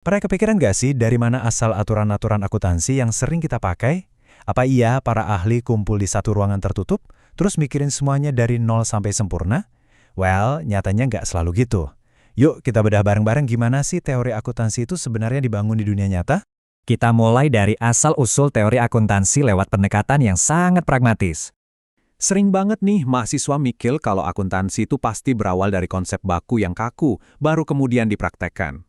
Pernah kepikiran nggak sih dari mana asal aturan-aturan akuntansi yang sering kita pakai? Apa iya para ahli kumpul di satu ruangan tertutup, terus mikirin semuanya dari nol sampai sempurna? Well, nyatanya nggak selalu gitu. Yuk kita bedah bareng-bareng gimana sih teori akuntansi itu sebenarnya dibangun di dunia nyata? Kita mulai dari asal-usul teori akuntansi lewat pendekatan yang sangat pragmatis. Sering banget nih mahasiswa mikir kalau akuntansi itu pasti berawal dari konsep baku yang kaku, baru kemudian dipraktekkan.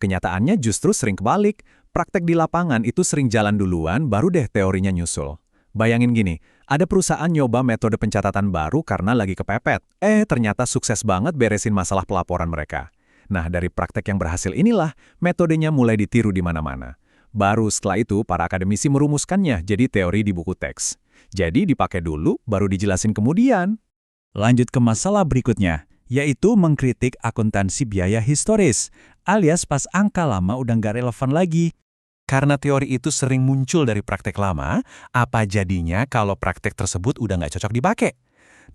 Kenyataannya justru sering kebalik, praktek di lapangan itu sering jalan duluan, baru deh teorinya nyusul. Bayangin gini, ada perusahaan nyoba metode pencatatan baru karena lagi kepepet. Ternyata sukses banget beresin masalah pelaporan mereka. Nah, dari praktek yang berhasil inilah, metodenya mulai ditiru di mana-mana. Baru setelah itu, para akademisi merumuskannya jadi teori di buku teks. Jadi dipakai dulu, baru dijelasin kemudian. Lanjut ke masalah berikutnya, yaitu mengkritik akuntansi biaya historis, alias pas angka lama udah nggak relevan lagi. Karena teori itu sering muncul dari praktek lama, apa jadinya kalau praktek tersebut udah nggak cocok dipakai?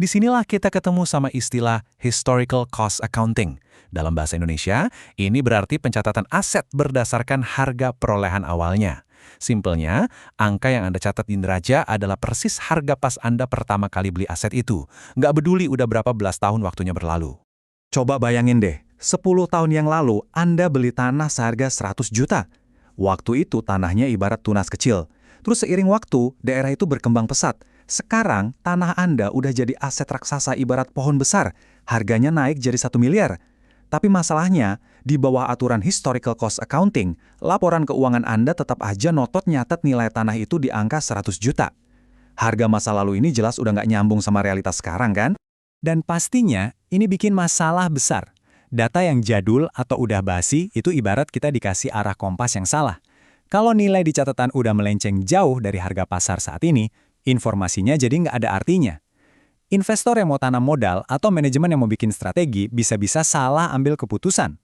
Disinilah kita ketemu sama istilah historical cost accounting. Dalam bahasa Indonesia, ini berarti pencatatan aset berdasarkan harga perolehan awalnya. Simpelnya, angka yang Anda catat di neraca adalah persis harga pas Anda pertama kali beli aset itu. Nggak peduli udah berapa belas tahun waktunya berlalu. Coba bayangin deh, 10 tahun yang lalu Anda beli tanah seharga 100 juta. Waktu itu tanahnya ibarat tunas kecil. Terus seiring waktu, daerah itu berkembang pesat. Sekarang, tanah Anda udah jadi aset raksasa ibarat pohon besar. Harganya naik jadi 1 miliar. Tapi masalahnya, di bawah aturan historical cost accounting, laporan keuangan Anda tetap aja notot nyatet nilai tanah itu di angka 100 juta. Harga masa lalu ini jelas udah nggak nyambung sama realitas sekarang kan? Dan pastinya, ini bikin masalah besar. Data yang jadul atau udah basi itu ibarat kita dikasih arah kompas yang salah. Kalau nilai di catatan udah melenceng jauh dari harga pasar saat ini, informasinya jadi nggak ada artinya. Investor yang mau tanam modal atau manajemen yang mau bikin strategi bisa-bisa salah ambil keputusan.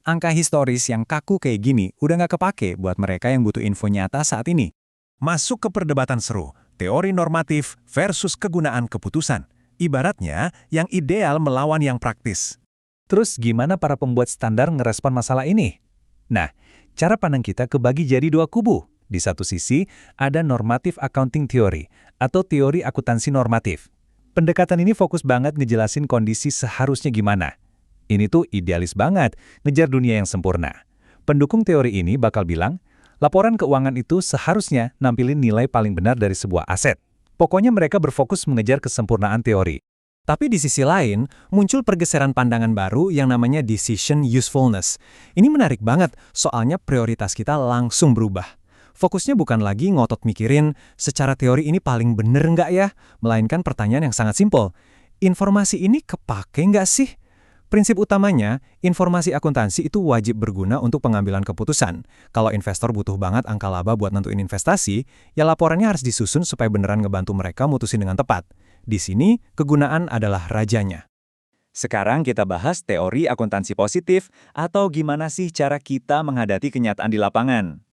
Angka historis yang kaku kayak gini udah nggak kepake buat mereka yang butuh info nyata saat ini. Masuk ke perdebatan seru, teori normatif versus kegunaan keputusan. Ibaratnya, yang ideal melawan yang praktis. Terus gimana para pembuat standar ngerespon masalah ini? Nah, cara pandang kita kebagi jadi dua kubu. Di satu sisi, ada normative accounting theory atau teori akuntansi normatif. Pendekatan ini fokus banget ngejelasin kondisi seharusnya gimana. Ini tuh idealis banget, ngejar dunia yang sempurna. Pendukung teori ini bakal bilang, laporan keuangan itu seharusnya nampilin nilai paling benar dari sebuah aset. Pokoknya mereka berfokus mengejar kesempurnaan teori. Tapi di sisi lain, muncul pergeseran pandangan baru yang namanya decision usefulness. Ini menarik banget, soalnya prioritas kita langsung berubah. Fokusnya bukan lagi ngotot mikirin, secara teori ini paling bener nggak ya? Melainkan pertanyaan yang sangat simpel. Informasi ini kepake nggak sih? Prinsip utamanya, informasi akuntansi itu wajib berguna untuk pengambilan keputusan. Kalau investor butuh banget angka laba buat nentuin investasi, ya laporannya harus disusun supaya beneran ngebantu mereka mutusin dengan tepat. Di sini, kegunaan adalah rajanya. Sekarang kita bahas teori akuntansi positif atau gimana sih cara kita menghadapi kenyataan di lapangan.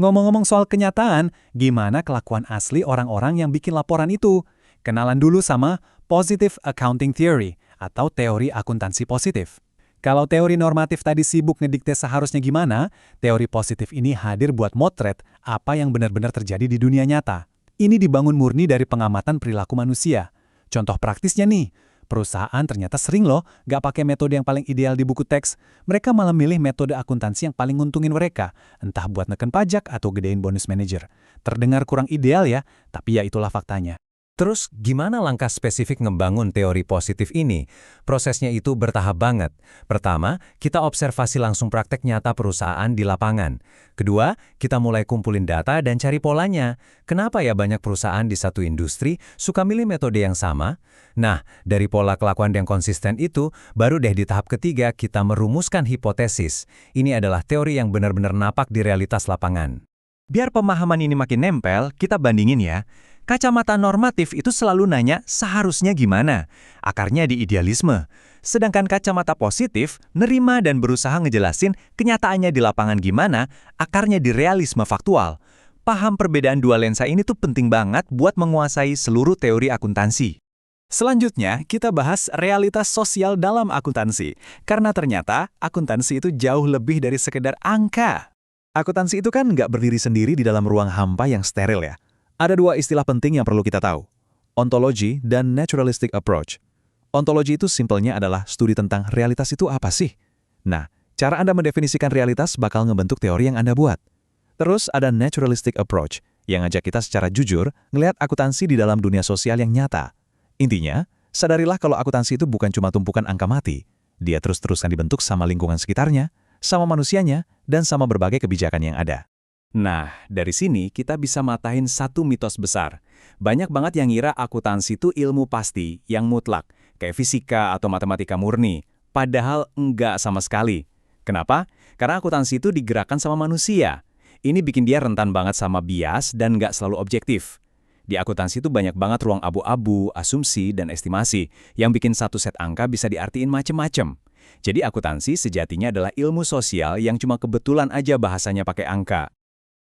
Ngomong-ngomong soal kenyataan, gimana kelakuan asli orang-orang yang bikin laporan itu? Kenalan dulu sama Positive Accounting Theory atau teori akuntansi positif. Kalau teori normatif tadi sibuk ngedikte seharusnya gimana, teori positif ini hadir buat motret apa yang benar-benar terjadi di dunia nyata. Ini dibangun murni dari pengamatan perilaku manusia. Contoh praktisnya nih, perusahaan ternyata sering loh nggak pakai metode yang paling ideal di buku teks. Mereka malah milih metode akuntansi yang paling nguntungin mereka, entah buat neken pajak atau gedein bonus manajer. Terdengar kurang ideal ya, tapi ya itulah faktanya. Terus, gimana langkah spesifik ngebangun teori positif ini? Prosesnya itu bertahap banget. Pertama, kita observasi langsung praktek nyata perusahaan di lapangan. Kedua, kita mulai kumpulin data dan cari polanya. Kenapa ya banyak perusahaan di satu industri suka milih metode yang sama? Nah, dari pola kelakuan yang konsisten itu, baru deh di tahap ketiga kita merumuskan hipotesis. Ini adalah teori yang benar-benar napak di realitas lapangan. Biar pemahaman ini makin nempel, kita bandingin ya. Kacamata normatif itu selalu nanya seharusnya gimana, akarnya di idealisme. Sedangkan kacamata positif nerima dan berusaha ngejelasin kenyataannya di lapangan gimana, akarnya di realisme faktual. Paham perbedaan dua lensa ini tuh penting banget buat menguasai seluruh teori akuntansi. Selanjutnya, kita bahas realitas sosial dalam akuntansi. Karena ternyata, akuntansi itu jauh lebih dari sekedar angka. Akuntansi itu kan nggak berdiri sendiri di dalam ruang hampa yang steril ya. Ada dua istilah penting yang perlu kita tahu. Ontologi dan naturalistic approach. Ontologi itu simpelnya adalah studi tentang realitas itu apa sih? Nah, cara Anda mendefinisikan realitas bakal ngebentuk teori yang Anda buat. Terus ada naturalistic approach, yang ngajak kita secara jujur ngelihat akuntansi di dalam dunia sosial yang nyata. Intinya, sadarilah kalau akuntansi itu bukan cuma tumpukan angka mati. Dia terus-terusan dibentuk sama lingkungan sekitarnya, sama manusianya, dan sama berbagai kebijakan yang ada. Nah, dari sini kita bisa matahin satu mitos besar. Banyak banget yang ngira akuntansi itu ilmu pasti, yang mutlak, kayak fisika atau matematika murni. Padahal enggak sama sekali. Kenapa? Karena akuntansi itu digerakkan sama manusia. Ini bikin dia rentan banget sama bias dan nggak selalu objektif. Di akuntansi itu banyak banget ruang abu-abu, asumsi, dan estimasi, yang bikin satu set angka bisa diartiin macem-macem. Jadi akuntansi sejatinya adalah ilmu sosial yang cuma kebetulan aja bahasanya pakai angka.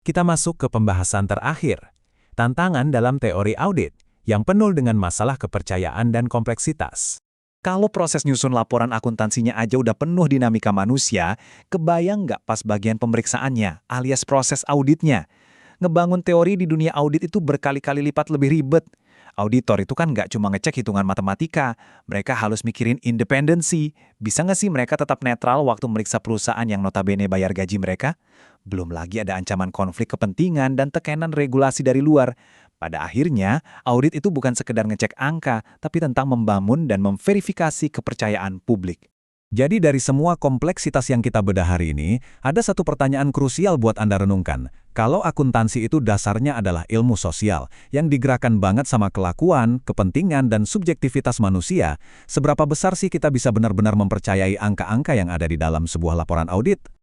Kita masuk ke pembahasan terakhir, tantangan dalam teori audit, yang penuh dengan masalah kepercayaan dan kompleksitas. Kalau proses nyusun laporan akuntansinya aja udah penuh dinamika manusia, kebayang nggak pas bagian pemeriksaannya, alias proses auditnya? Ngebangun teori di dunia audit itu berkali-kali lipat lebih ribet. Auditor itu kan nggak cuma ngecek hitungan matematika, mereka harus mikirin independensi. Bisa nggak sih mereka tetap netral waktu meriksa perusahaan yang notabene bayar gaji mereka? Belum lagi ada ancaman konflik kepentingan dan tekanan regulasi dari luar. Pada akhirnya, audit itu bukan sekedar ngecek angka, tapi tentang membangun dan memverifikasi kepercayaan publik. Jadi dari semua kompleksitas yang kita bedah hari ini, ada satu pertanyaan krusial buat Anda renungkan. Kalau akuntansi itu dasarnya adalah ilmu sosial, yang digerakkan banget sama kelakuan, kepentingan, dan subjektivitas manusia, seberapa besar sih kita bisa benar-benar mempercayai angka-angka yang ada di dalam sebuah laporan audit?